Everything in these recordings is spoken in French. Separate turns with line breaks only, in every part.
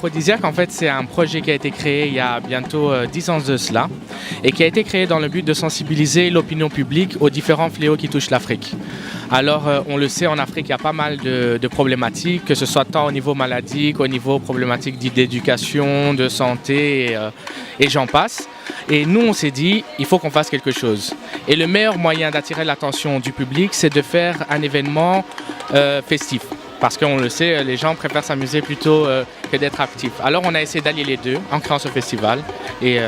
Aphrodisiaque, en fait, c'est un projet qui a été créé il y a bientôt 10 ans de cela et qui a été créé dans le but de sensibiliser l'opinion publique aux différents fléaux qui touchent l'Afrique. Alors, on le sait, en Afrique, il y a pas mal de problématiques, que ce soit tant au niveau maladie qu'au niveau problématique d'éducation, de santé et j'en passe. Et nous, on s'est dit, il faut qu'on fasse quelque chose. Et le meilleur moyen d'attirer l'attention du public, c'est de faire un événement festif. Parce qu'on le sait, les gens préfèrent s'amuser plutôt que d'être actifs. Alors on a essayé d'allier les deux en créant ce festival. Et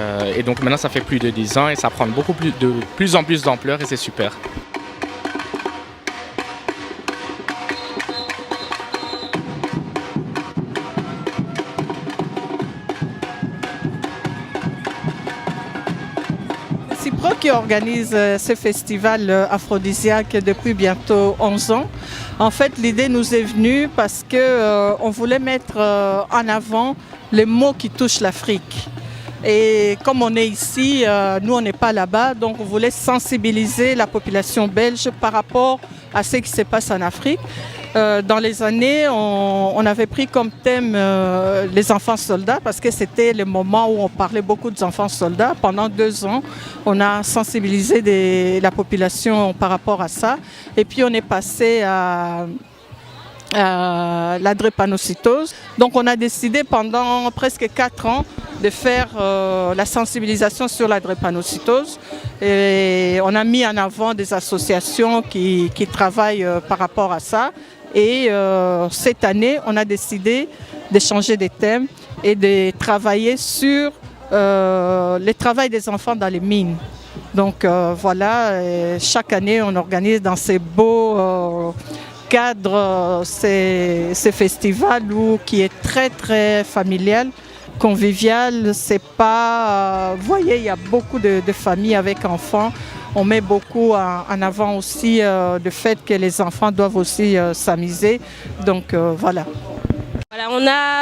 donc maintenant ça fait plus de 10 ans et ça prend de plus en plus d'ampleur et c'est super.
Cipro qui organise ce festival aphrodisiaque depuis bientôt 11 ans. En fait, l'idée nous est venue parce qu'on voulait mettre en avant les mots qui touchent l'Afrique. Et comme on est ici, nous on n'est pas là-bas, donc on voulait sensibiliser la population belge par rapport à ce qui se passe en Afrique. Dans les années, on avait pris comme thème les enfants soldats parce que c'était le moment où on parlait beaucoup des enfants soldats. Pendant 2 ans, on a sensibilisé la population par rapport à ça. Et puis on est passé à la drépanocytose. Donc on a décidé pendant presque 4 ans de faire la sensibilisation sur la drépanocytose. Et on a mis en avant des associations qui travaillent par rapport à ça. Et cette année, on a décidé de changer de thème et de travailler sur le travail des enfants dans les mines. Donc voilà, chaque année, on organise dans ces beaux cadres ces festivals qui est très très familial, convivial. C'est pas, vous voyez, il y a beaucoup de familles avec enfants. On met beaucoup en avant aussi le fait que les enfants doivent aussi s'amuser. Donc voilà.
Voilà,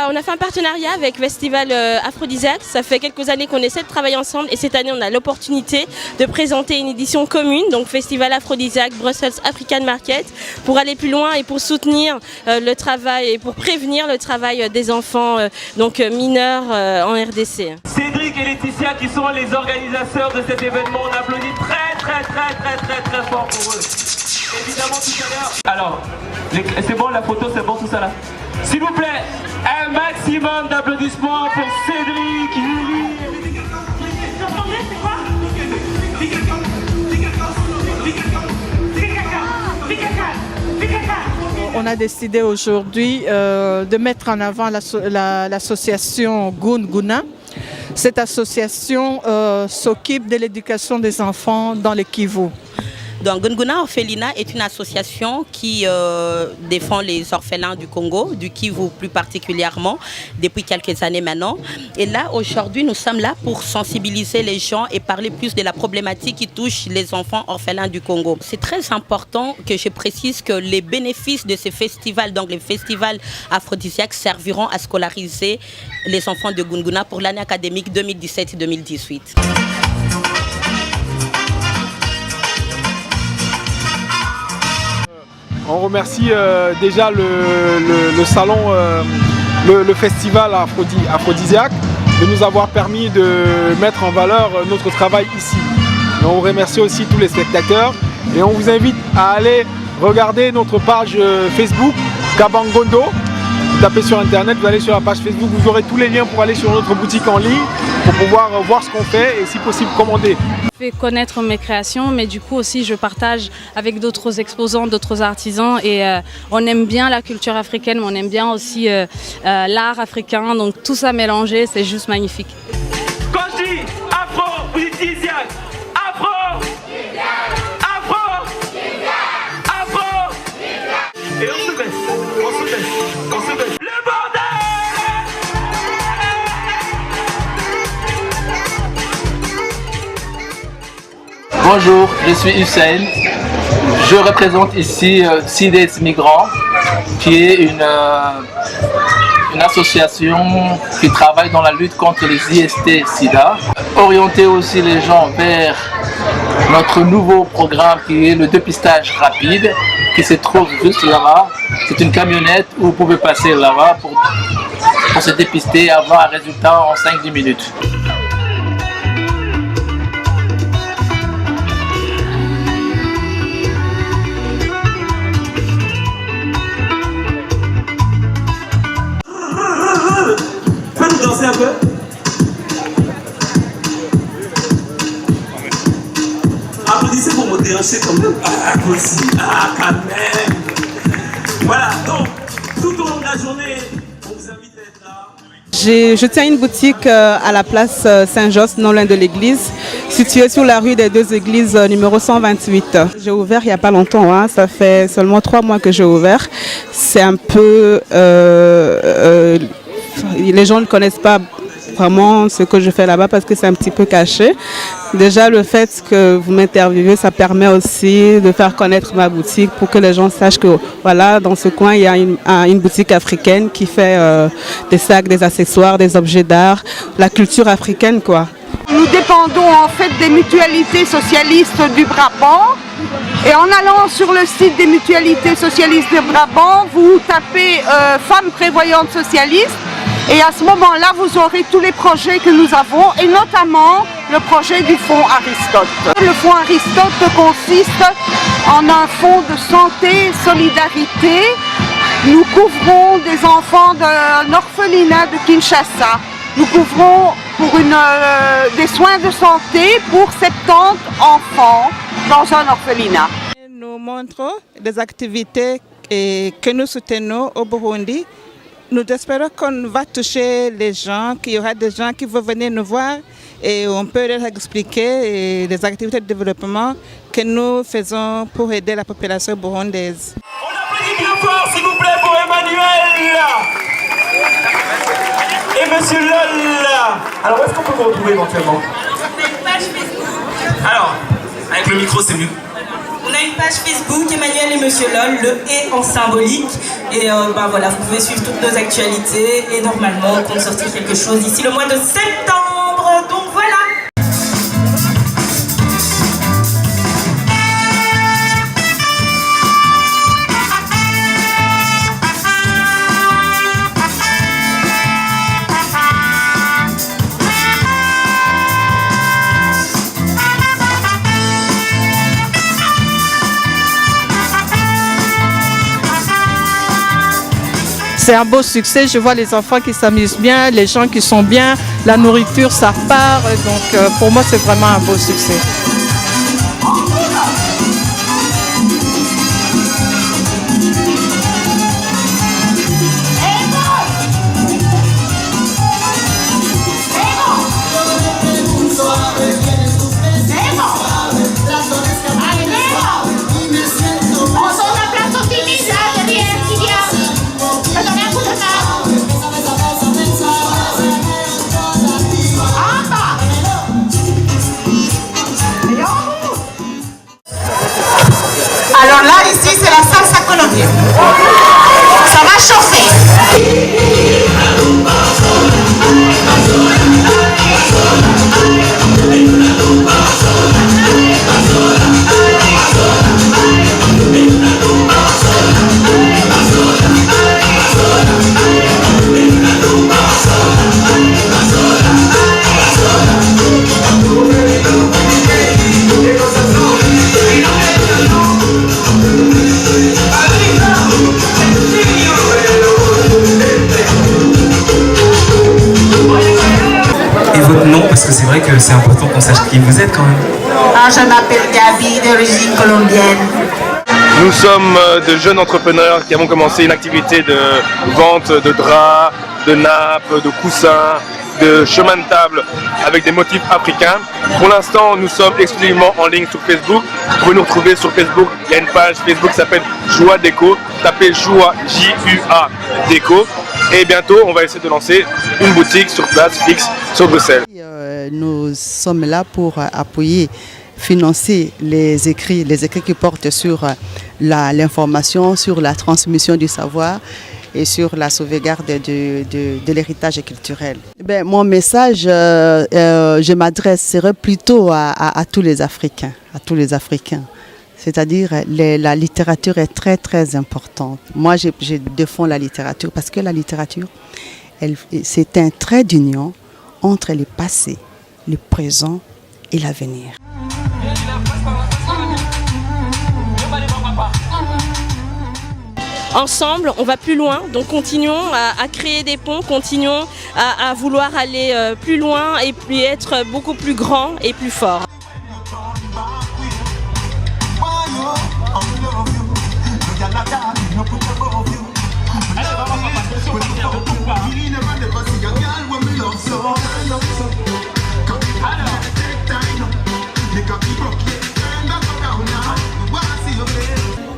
on a fait un partenariat avec Festival Aphrodisiaque. Ça fait quelques années qu'on essaie de travailler ensemble et cette année on a l'opportunité de présenter une édition commune, donc Festival Aphrodisiaque Brussels African Market, pour aller plus loin et pour soutenir le travail et pour prévenir le travail des enfants mineurs en RDC.
Cédric et Laetitia qui sont les organisateurs de cet événement, on applaudit très fort pour eux. Évidemment tout à l'heure. Alors, c'est bon la photo, c'est bon tout ça là. S'il vous plaît, un maximum d'applaudissements pour Cédric, Julie.
On a décidé aujourd'hui de mettre en avant l'association Gunguna. Cette association s'occupe de l'éducation des enfants dans le Kivu.
Donc Gunguna Orphelina est une association qui défend les orphelins du Congo, du Kivu plus particulièrement, depuis quelques années maintenant. Et là, aujourd'hui, nous sommes là pour sensibiliser les gens et parler plus de la problématique qui touche les enfants orphelins du Congo. C'est très important que je précise que les bénéfices de ces festivals, donc les festivals aphrodisiaques, serviront à scolariser les enfants de Gunguna pour l'année académique 2017-2018.
On remercie déjà le salon, le festival aphrodisiaque de nous avoir permis de mettre en valeur notre travail ici. Et on remercie aussi tous les spectateurs et on vous invite à aller regarder notre page Facebook Kabangondo. Vous tapez sur internet, vous allez sur la page Facebook, vous aurez tous les liens pour aller sur notre boutique en ligne pour pouvoir voir ce qu'on fait et si possible commander.
Je fais connaître mes créations, mais du coup aussi je partage avec d'autres exposants, d'autres artisans et on aime bien la culture africaine, mais on aime bien aussi l'art africain, donc tout ça mélangé, c'est juste magnifique.
Quand je dis aphrodisiaque, et on se baisse, on se baisse. Le bordel!
Bonjour, je suis Hussein. Je représente ici CIDES Migrants, qui est une association qui travaille dans la lutte contre les IST-SIDA. Orienter aussi les gens vers notre nouveau programme qui est le dépistage rapide, qui se trouve juste là-bas. C'est une camionnette où vous pouvez passer là-bas pour pour se dépister et avoir un résultat en 5-10 minutes.
Fais-nous danser un peu. Applaudissez pour me déhancher quand même. Ah, aussi. Ah, quand même. Voilà, donc, tout au long de la journée, on vous invite à être là.
Je tiens une boutique à la place Saint-Josse, non loin de l'église, située sur la rue des Deux Églises, numéro 128. J'ai ouvert il n'y a pas longtemps, hein, ça fait seulement 3 mois que j'ai ouvert. C'est un peu... les gens ne connaissent pas vraiment ce que je fais là-bas parce que c'est un petit peu caché. Déjà, le fait que vous m'interviewez, ça permet aussi de faire connaître ma boutique pour que les gens sachent que voilà, dans ce coin, il y a une boutique africaine qui fait des sacs, des accessoires, des objets d'art, la culture africaine, quoi.
Nous dépendons en fait des mutualités socialistes du Brabant. Et en allant sur le site des mutualités socialistes du Brabant, vous tapez femmes prévoyantes socialistes. Et à ce moment-là, vous aurez tous les projets que nous avons, et notamment le projet du fonds Aristote. Le fonds Aristote consiste en un fonds de santé et solidarité. Nous couvrons des enfants d'un orphelinat de Kinshasa. Nous couvrons pour des soins de santé pour 70 enfants dans un orphelinat.
Nous montrons des activités que nous soutenons au Burundi. Nous espérons qu'on va toucher les gens, qu'il y aura des gens qui vont venir nous voir et on peut leur expliquer les activités de développement que nous faisons pour aider la population burundaise.
On applaudit bien fort, s'il vous plaît, pour Emmanuel et Monsieur Lol. Alors, où est-ce qu'on peut vous retrouver éventuellement?
On a une page Facebook.
Alors, avec le micro, c'est mieux.
On a une page Facebook, Emmanuel et Monsieur Lol, le « et » en symbolique. Et voilà, vous pouvez suivre toutes nos actualités. Et normalement, on compte sortir quelque chose d'ici le mois de septembre. Donc voilà.
C'est un beau succès, je vois les enfants qui s'amusent bien, les gens qui sont bien, la nourriture ça part, donc pour moi c'est vraiment un beau succès.
Alors là, ici, c'est la salsa colombienne. Ça va chauffer.
Parce que c'est vrai que c'est important qu'on sache qui vous êtes quand même.
Ah, je m'appelle Gabi, d'origine colombienne.
Nous sommes de jeunes entrepreneurs qui avons commencé une activité de vente de draps, de nappes, de coussins, de chemin de table avec des motifs africains. Pour l'instant, nous sommes exclusivement en ligne sur Facebook. Vous pouvez nous retrouver sur Facebook. Il y a une page Facebook qui s'appelle Joua Déco. Tapez Joua, J-U-A, Déco. Et bientôt, on va essayer de lancer une boutique sur place fixe sur Bruxelles.
Nous sommes là pour appuyer, financer les écrits qui portent sur l'information, sur la transmission du savoir et sur la sauvegarde de l'héritage culturel. Mon message, je m'adresserai plutôt à tous les Africains, C'est-à-dire la littérature est très très importante. Moi, je défends la littérature parce que la littérature
C'est un trait d'union entre le passé, le présent et l'avenir.
Ensemble, on va plus loin, donc continuons à créer des ponts, continuons à vouloir aller plus loin et puis être beaucoup plus grand et plus fort.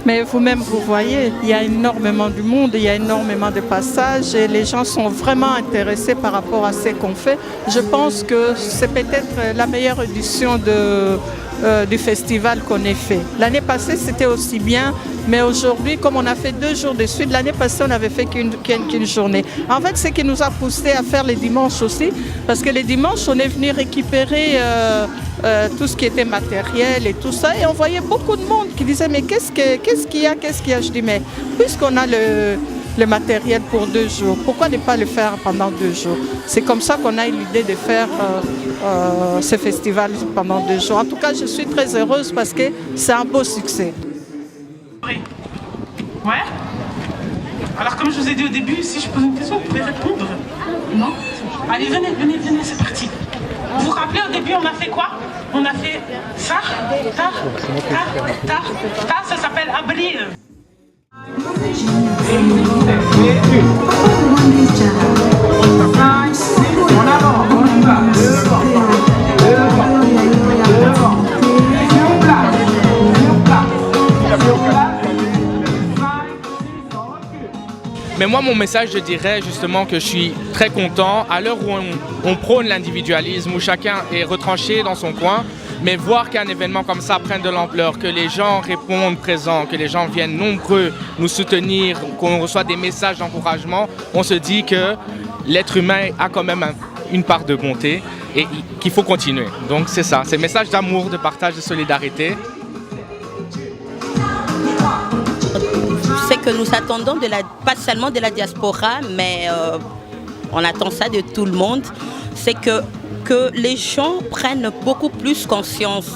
Mais vous-même, vous voyez, il y a énormément de monde, il y a énormément de passages et les gens sont vraiment intéressés par rapport à ce qu'on fait. Je pense que c'est peut-être la meilleure édition du festival qu'on ait fait. L'année passée, c'était aussi bien, mais aujourd'hui, comme on a fait 2 jours de suite, l'année passée, on n'avait fait qu'une journée. En fait, ce qui nous a poussé à faire les dimanches aussi, parce que les dimanches, on est venu récupérer tout ce qui était matériel et tout ça, et on voyait beaucoup de monde qui disait mais qu'est-ce qu'il y a. Je dis mais puisqu'on a le matériel pour 2 jours, pourquoi ne pas le faire pendant 2 jours? C'est comme ça qu'on a eu l'idée de faire ce festival pendant 2 jours. En tout cas, je suis très heureuse parce que c'est un beau succès.
Ouais. Alors comme je vous ai dit au début, si je pose une question, vous pouvez répondre. Non? Allez, venez, c'est parti. Vous vous rappelez au début, on a fait quoi? On a fait ça, ça s'appelle abril.
Mais moi, mon message, je dirais justement que je suis très content à l'heure où on prône l'individualisme, où chacun est retranché dans son coin, mais voir qu'un événement comme ça prenne de l'ampleur, que les gens répondent présents, que les gens viennent nombreux nous soutenir, qu'on reçoit des messages d'encouragement, on se dit que l'être humain a quand même une part de bonté et qu'il faut continuer. Donc c'est ça, c'est un message d'amour, de partage, de solidarité.
C'est que nous attendons pas seulement de la diaspora, mais on attend ça de tout le monde. C'est que les gens prennent beaucoup plus conscience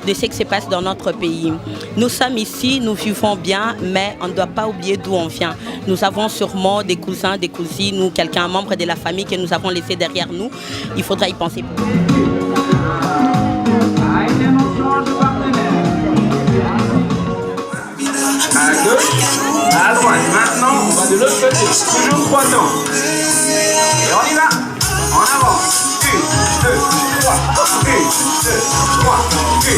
de ce qui se passe dans notre pays. Nous sommes ici, nous vivons bien, mais on ne doit pas oublier d'où on vient. Nous avons sûrement des cousins, des cousines ou un membre de la famille que nous avons laissé derrière nous. Il faudra y penser.
À gauche, à droite. Maintenant, on va de l'autre côté. Toujours 3 temps. Et on y va. En avant. 1, 2, 3. 1, 2, 3. 1,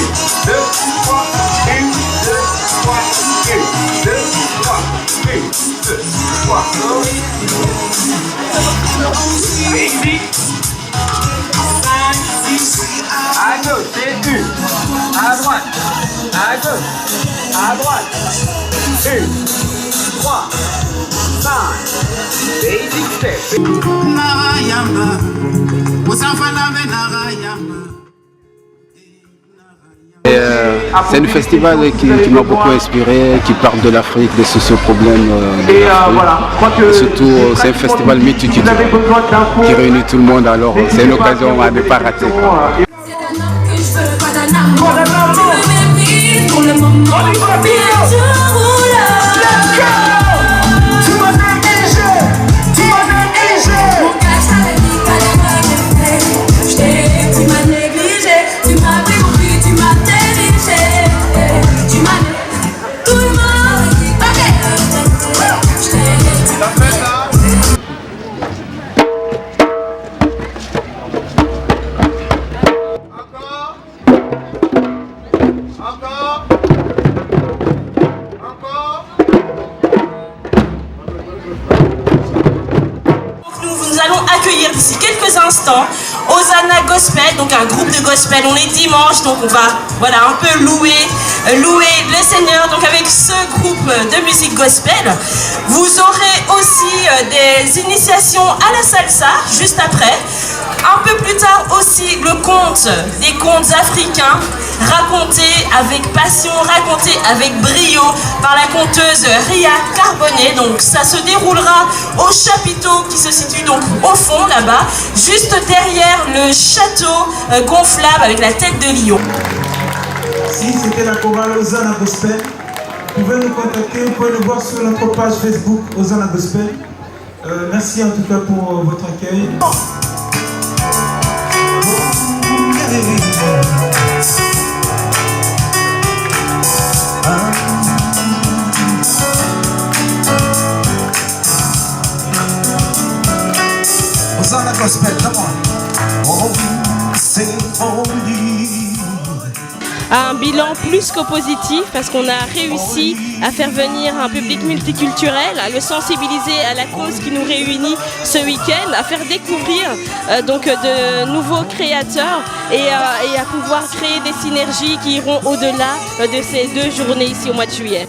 2, 3. 1, 2, 3. 1, 2, 3. 1, 2, 3. Et ici. 5, 6. À gauche, c'est 1. À droite. À gauche. À droite. 1, 3, 5, basic step.
C'est un festival qui m'a beaucoup inspiré, qui parle de l'Afrique, des socioproblèmes de l'Afrique. Et surtout, c'est un festival multitudinaire qui réunit tout le monde, alors c'est une occasion à ne pas rater.
D'ici quelques instants, Hosanna Gospel, donc un groupe de gospel. On est dimanche, donc on va un peu louer le Seigneur. Donc avec ce groupe de musique gospel, vous aurez aussi des
les initiations à la salsa, juste après. Un peu plus tard aussi, le conte, des contes africains, racontés avec passion, racontés avec brio par la conteuse Ria Carbonnet. Donc ça se déroulera au chapiteau qui se situe donc au fond là-bas, juste derrière le château gonflable avec la tête de lion.
Si c'était la chorale Hosanna Gospel, vous pouvez nous contacter, vous pouvez nous voir sur notre page Facebook Hosanna Gospel. Merci en tout cas pour votre accueil.
Hosanna Gospel, come on. Oh, c'est
Un bilan plus que positif parce qu'on a réussi à faire venir un public multiculturel, à le sensibiliser à la cause qui nous réunit ce week-end, à faire découvrir donc de nouveaux créateurs et à pouvoir créer des synergies qui iront au-delà de ces 2 journées ici au mois de juillet.